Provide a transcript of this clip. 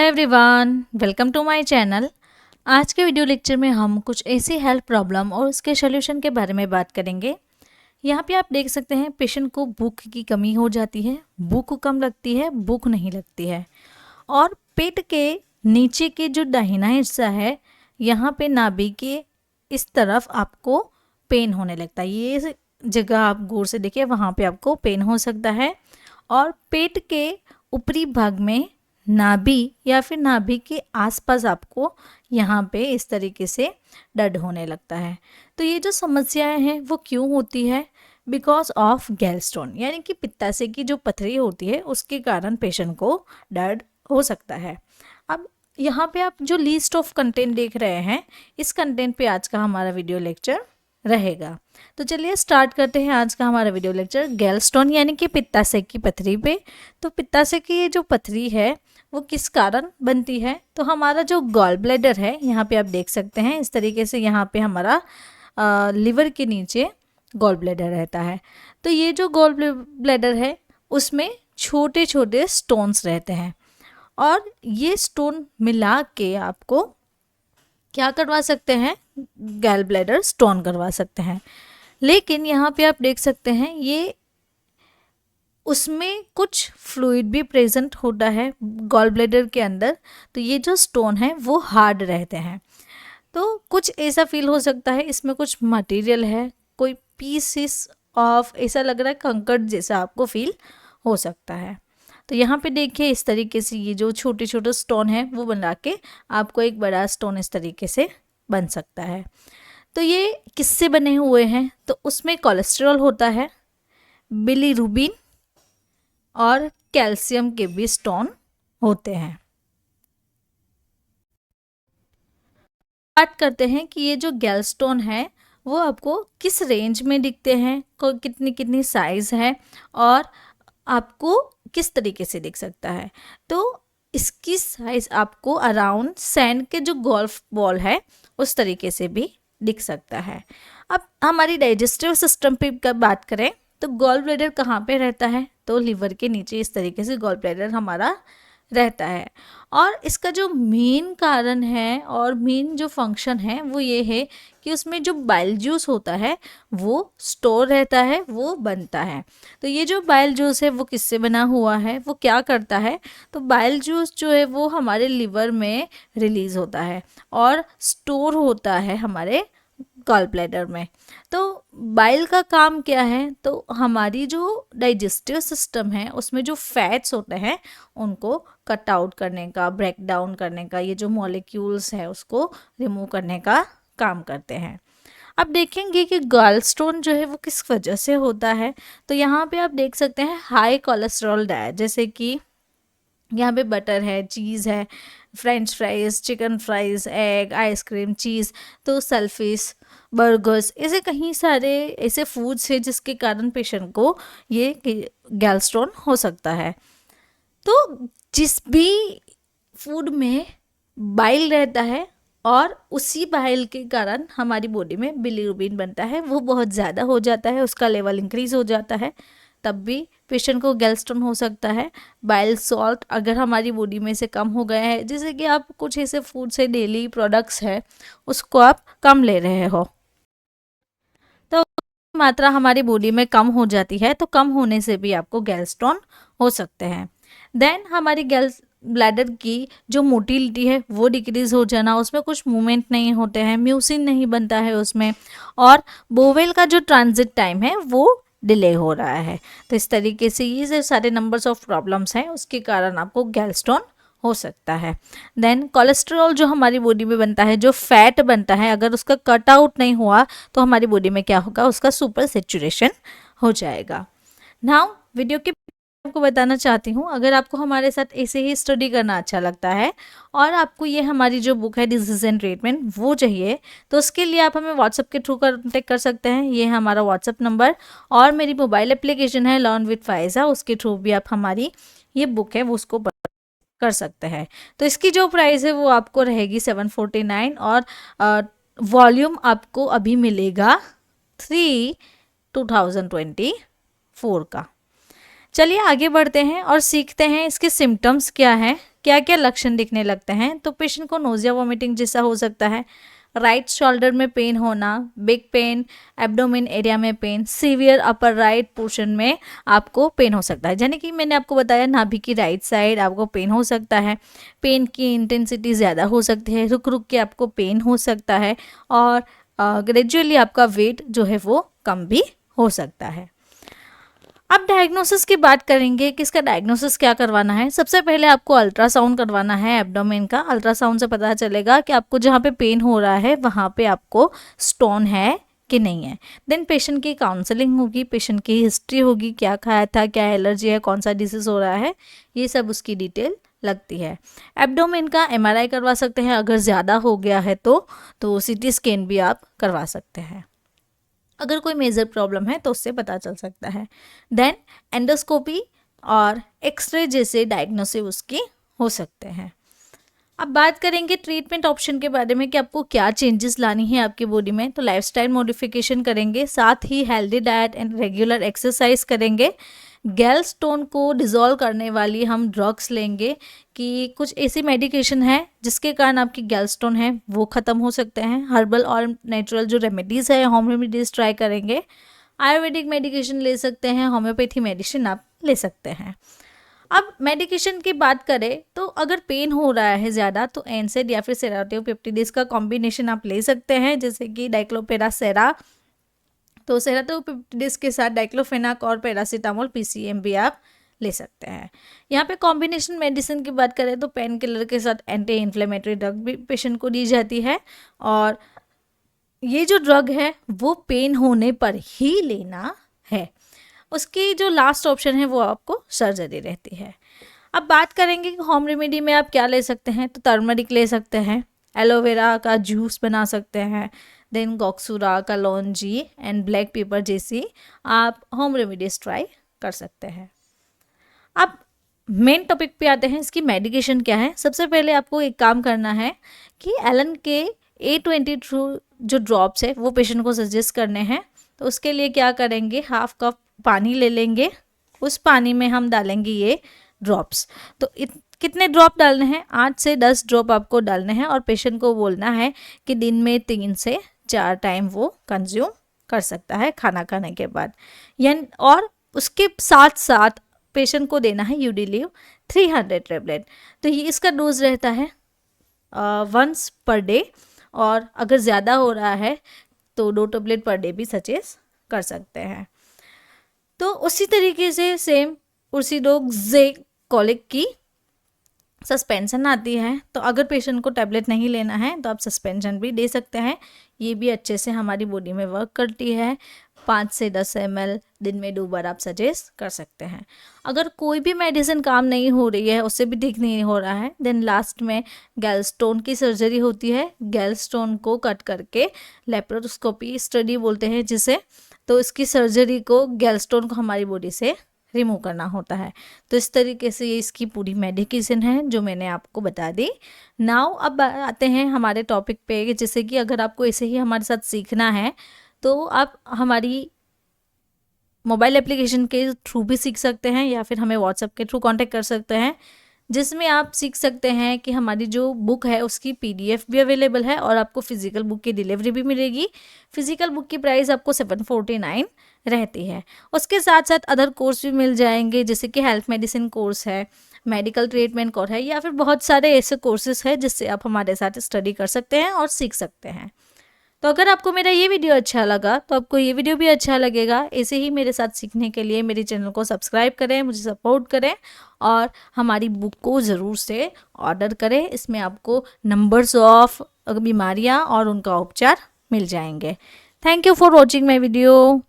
Everyone, welcome to my channel. आज के video lecture में हम कुछ ऐसी हेल्थ प्रॉब्लम और उसके सॉल्यूशन के बारे में बात करेंगे। यहाँ पे आप देख सकते हैं पेशेंट को भूख की कमी हो जाती है, भूख कम लगती है, भूख नहीं लगती है और पेट के नीचे के जो दाहिना हिस्सा है यहाँ पे नाभि के इस तरफ आपको पेन होने लगता है। ये जगह आप गौर से देखिए, वहाँ पे आपको पेन हो सकता है और पेट के ऊपरी भाग में नाभि या फिर नाभि के आसपास आपको यहाँ पे इस तरीके से दर्द होने लगता है। तो ये जो समस्याएं हैं वो क्यों होती है? बिकॉज ऑफ गैलस्टोन, यानी कि पित्ताशय की जो पथरी होती है उसके कारण पेशेंट को दर्द हो सकता है। अब यहाँ पे आप जो लिस्ट ऑफ कंटेंट देख रहे हैं, इस कंटेंट पे आज का हमारा वीडियो लेक्चर रहेगा। तो चलिए स्टार्ट करते हैं आज का हमारा वीडियो लेक्चर गैलस्टोन यानी कि पित्ताशय की पथरी पे। तो पित्ताशय की ये जो पथरी है वो किस कारण बनती है? तो हमारा जो गॉल ब्लैडर है, यहाँ पे आप देख सकते हैं इस तरीके से, यहाँ पे हमारा लिवर के नीचे गॉल ब्लैडर रहता है। तो ये जो गॉल ब्लैडर है उसमें छोटे छोटे स्टोन्स रहते हैं और ये स्टोन मिला के आपको क्या करवा सकते हैं? गैल ब्लैडर स्टोन करवा सकते हैं। लेकिन यहाँ पे आप देख सकते हैं ये उसमें कुछ फ्लूइड भी प्रेजेंट होता है गॉल ब्लैडर के अंदर। तो ये जो स्टोन है वो हार्ड रहते हैं। तो कुछ ऐसा फील हो सकता है इसमें कुछ मटेरियल है, कोई पीसेस ऑफ ऐसा लग रहा है कंकड़ जैसा आपको फील हो सकता है। तो यहाँ पे देखिए इस तरीके से ये जो छोटे छोटे स्टोन है वो बना के आपको एक बड़ा स्टोन इस तरीके से बन सकता है। तो ये किससे बने हुए हैं? तो उसमें कोलेस्ट्रॉल होता है, बिलीरुबिन और कैल्शियम के भी स्टोन होते हैं। बात करते हैं कि ये जो गैलस्टोन है वो आपको किस रेंज में दिखते हैं, कितनी कितनी साइज है और आपको किस तरीके से दिख सकता है। तो इसकी साइज आपको अराउंड सैंड के जो गोल्फ बॉल है उस तरीके से भी दिख सकता है। अब हमारी डाइजेस्टिव सिस्टम पे बात करें तो गॉल ब्लैडर कहाँ पे रहता है? तो लिवर के नीचे इस तरीके से गॉल ब्लैडर हमारा रहता है और इसका जो मेन कारण है और मेन जो फंक्शन है वो ये है कि उसमें जो बाइल जूस होता है वो स्टोर रहता है, वो बनता है। तो ये जो बाइल जूस है वो किससे बना हुआ है? वो क्या करता है? तो बाइल जूस जो है वो हमारे लिवर में रिलीज होता है और स्टोर होता है हमारे गॉल ब्लैडर में। तो बाइल का काम क्या है? तो हमारी जो डाइजेस्टिव सिस्टम है उसमें जो फैट्स होते हैं उनको कट आउट करने का, ब्रेक डाउन करने का, ये जो मॉलिक्यूल्स है उसको रिमूव करने का काम करते हैं। अब देखेंगे कि गॉलस्टोन जो है वो किस वजह से होता है। तो यहाँ पे आप देख सकते हैं हाई कोलेस्ट्रॉल डाइट, जैसे कि यहाँ पे बटर है, चीज़ है, French fries, chicken fries, egg, ice cream, cheese, तो सेल्फिश, बर्गर्स, ऐसे कहीं सारे ऐसे फूड्स हैं जिसके कारण पेशेंट को ये गैलस्टोन हो सकता है। तो जिस भी फूड में बाइल रहता है और उसी बाइल के कारण हमारी बॉडी में बिलीरुबिन बनता है, वो बहुत ज़्यादा हो जाता है, उसका लेवल इंक्रीज हो जाता है, तब भी पेशेंट को गैलस्टोन हो सकता है। बाइल सॉल्ट अगर हमारी बॉडी में से कम हो गया है, जैसे कि आप कुछ ऐसे फूड से डेली प्रोडक्ट्स है उसको आप कम ले रहे हो, तो मात्रा हमारी बॉडी में कम हो जाती है, तो कम होने से भी आपको गैलस्टोन हो सकते हैं। देन हमारी ब्लैडर की जो मोटिलिटी है वो डिक्रीज हो जाना, उसमें कुछ मूवमेंट नहीं होते हैं, म्यूसिन नहीं बनता है उसमें, और बोवेल का जो ट्रांजिट टाइम है वो डिले हो रहा है। तो इस तरीके से ये जो सारे नंबर्स ऑफ प्रॉब्लम्स हैं उसके कारण आपको गैलस्टोन हो सकता है। देन कोलेस्ट्रॉल जो हमारी बॉडी में बनता है, जो फैट बनता है, अगर उसका कट आउट नहीं हुआ तो हमारी बॉडी में क्या होगा? उसका सुपर सेचुरेशन हो जाएगा। नाउ वीडियो के आपको बताना चाहती हूँ, अगर आपको हमारे साथ ऐसे ही स्टडी करना अच्छा लगता है और आपको ये हमारी जो बुक है डिजीज एंड ट्रीटमेंट वो चाहिए, तो उसके लिए आप हमें व्हाट्सएप के थ्रू कॉन्टेक्ट कर सकते हैं। ये है हमारा व्हाट्सएप नंबर और मेरी मोबाइल एप्लीकेशन है लर्न विद फाइजा, उसके थ्रू भी आप हमारी ये बुक है वो उसको कर सकते हैं। तो इसकी जो प्राइस है वो आपको रहेगी 749 और वॉल्यूम आपको अभी मिलेगा 3/2024 का। चलिए आगे बढ़ते हैं और सीखते हैं इसके सिम्टम्स क्या हैं, क्या क्या लक्षण दिखने लगते हैं, तो पेशेंट को नोजिया वॉमिटिंग जैसा हो सकता है, राइट शोल्डर में पेन होना, बिग पेन, एब्डोमेन एरिया में pain, severe upper right portion में आपको पेन हो सकता है, यानी कि मैंने आपको बताया नाभि की राइट साइड आपको पेन हो सकता है। पेन की इंटेंसिटी ज़्यादा हो सकती है, रुक रुक के आपको पेन हो सकता है, और ग्रेजुअली आपका वेट जो है वो कम भी हो सकता है। अब डायग्नोसिस की बात करेंगे कि इसका डायग्नोसिस क्या करवाना है। सबसे पहले आपको अल्ट्रासाउंड करवाना है एब्डोमेन का। अल्ट्रासाउंड से पता चलेगा कि आपको जहाँ पे पेन हो रहा है वहाँ पे आपको स्टोन है कि नहीं है। देन पेशेंट की काउंसलिंग होगी, पेशेंट की हिस्ट्री होगी, क्या खाया था, क्या एलर्जी है, कौन सा डिसीज हो रहा है, ये सब उसकी डिटेल लगती है। एब्डोमेन का MRI करवा सकते हैं, अगर ज़्यादा हो गया है तो CT स्कैन भी आप करवा सकते हैं। अगर कोई मेजर प्रॉब्लम है तो उससे पता चल सकता है। देन एंडोस्कोपी और एक्सरे जैसे डायग्नोसिस उसकी हो सकते हैं। अब बात करेंगे ट्रीटमेंट ऑप्शन के बारे में कि आपको क्या चेंजेस लानी है आपकी बॉडी में। तो लाइफस्टाइल मॉडिफिकेशन करेंगे, साथ ही healthy diet and regular exercise करेंगे। गैल स्टोन को डिज़ोल्व करने वाली हम ड्रग्स लेंगे कि कुछ ऐसी मेडिकेशन है जिसके कारण आपकी गैल स्टोन है वो ख़त्म हो सकते हैं। हर्बल और नेचुरल जो रेमेडीज़ है, होम रेमेडीज़ ट्राई करेंगे। आयुर्वेदिक मेडिकेशन ले सकते हैं, होम्योपैथी मेडिसिन आप ले सकते हैं। अब मेडिकेशन की बात करें तो अगर पेन हो रहा है ज़्यादा तो एनसेड या फिर सेडाटिव पेप्टिडिस का कॉम्बिनेशन आप ले सकते हैं, जैसे कि डाइक्लोपेरासेरा। तो सेडाटिव पेप्टिडिस के साथ डाइक्लोफेनाक और पैरासीटामोल PCM भी आप ले सकते हैं। यहाँ पे कॉम्बिनेशन मेडिसिन की बात करें तो पेन किलर के साथ एंटी इन्फ्लेमेटरी ड्रग भी पेशेंट को दी जाती है, और ये जो ड्रग है वो पेन होने पर ही लेना है। उसकी जो लास्ट ऑप्शन है वो आपको सर्जरी रहती है। अब बात करेंगे कि होम रेमेडी में आप क्या ले सकते हैं। तो टर्मरिक ले सकते हैं, एलोवेरा का जूस बना सकते हैं, देन गॉक्सूरा, कलौंजी एंड ब्लैक पेपर जैसी आप होम रेमेडीज ट्राई कर सकते हैं। अब मेन टॉपिक पे आते हैं, इसकी मेडिकेशन क्या है। सबसे पहले आपको एक काम करना है कि एलन के A22 जो ड्रॉप्स है वो पेशेंट को सजेस्ट करने हैं। तो उसके लिए क्या करेंगे, हाफ कप पानी ले लेंगे, उस पानी में हम डालेंगे ये ड्रॉप्स। तो कितने ड्रॉप डालने हैं, 8 से 10 ड्रॉप आपको डालने हैं, और पेशेंट को बोलना है कि दिन में 3 से 4 टाइम वो कंज्यूम कर सकता है खाना खाने के बाद। यानी और उसके साथ साथ पेशेंट को देना है यूडिलिव 300 टेबलेट। तो ये इसका डोज रहता है वंस पर डे, और अगर ज़्यादा हो रहा है तो 2 टेबलेट पर डे भी सजेस्ट कर सकते हैं। तो उसी तरीके से सेम उर्सिडोक्सेकोलिक की सस्पेंशन आती है। तो अगर पेशेंट को टैबलेट नहीं लेना है तो आप सस्पेंशन भी दे सकते हैं, ये भी अच्छे से हमारी बॉडी में वर्क करती है। 5 से 10 ml दिन में 2 बार आप सजेस्ट कर सकते हैं। अगर कोई भी मेडिसिन काम नहीं हो रही है, उससे भी ठीक नहीं हो रहा है, देन लास्ट में गैलस्टोन की सर्जरी होती है। गैलस्टोन को कट करके लेप्रोस्कोपी स्टडी बोलते हैं जिसे, तो इसकी सर्जरी को गैलस्टोन को हमारी बॉडी से रिमूव करना होता है। तो इस तरीके से ये इसकी पूरी मेडिकेशन है जो मैंने आपको बता दी। नाउ अब आते हैं हमारे टॉपिक पे, जैसे कि अगर आपको ऐसे ही हमारे साथ सीखना है तो आप हमारी मोबाइल एप्लीकेशन के थ्रू भी सीख सकते हैं, या फिर हमें व्हाट्सएप के थ्रू कांटेक्ट कर सकते हैं, जिसमें आप सीख सकते हैं कि हमारी जो बुक है उसकी PDF भी अवेलेबल है, और आपको फिजिकल बुक की डिलीवरी भी मिलेगी। फिजिकल बुक की प्राइस आपको 749 रहती है। उसके साथ साथ अदर कोर्स भी मिल जाएंगे, जैसे कि हेल्थ मेडिसिन कोर्स है, मेडिकल ट्रीटमेंट कोर्स है, या फिर बहुत सारे ऐसे कोर्सेज हैं जिससे आप हमारे साथ स्टडी कर सकते हैं और सीख सकते हैं। तो अगर आपको मेरा ये वीडियो अच्छा लगा तो आपको ये वीडियो भी अच्छा लगेगा। ऐसे ही मेरे साथ सीखने के लिए मेरे चैनल को सब्सक्राइब करें, मुझे सपोर्ट करें, और हमारी बुक को ज़रूर से ऑर्डर करें। इसमें आपको नंबर्स ऑफ बीमारियां और उनका उपचार मिल जाएंगे। Thank you for watching my video.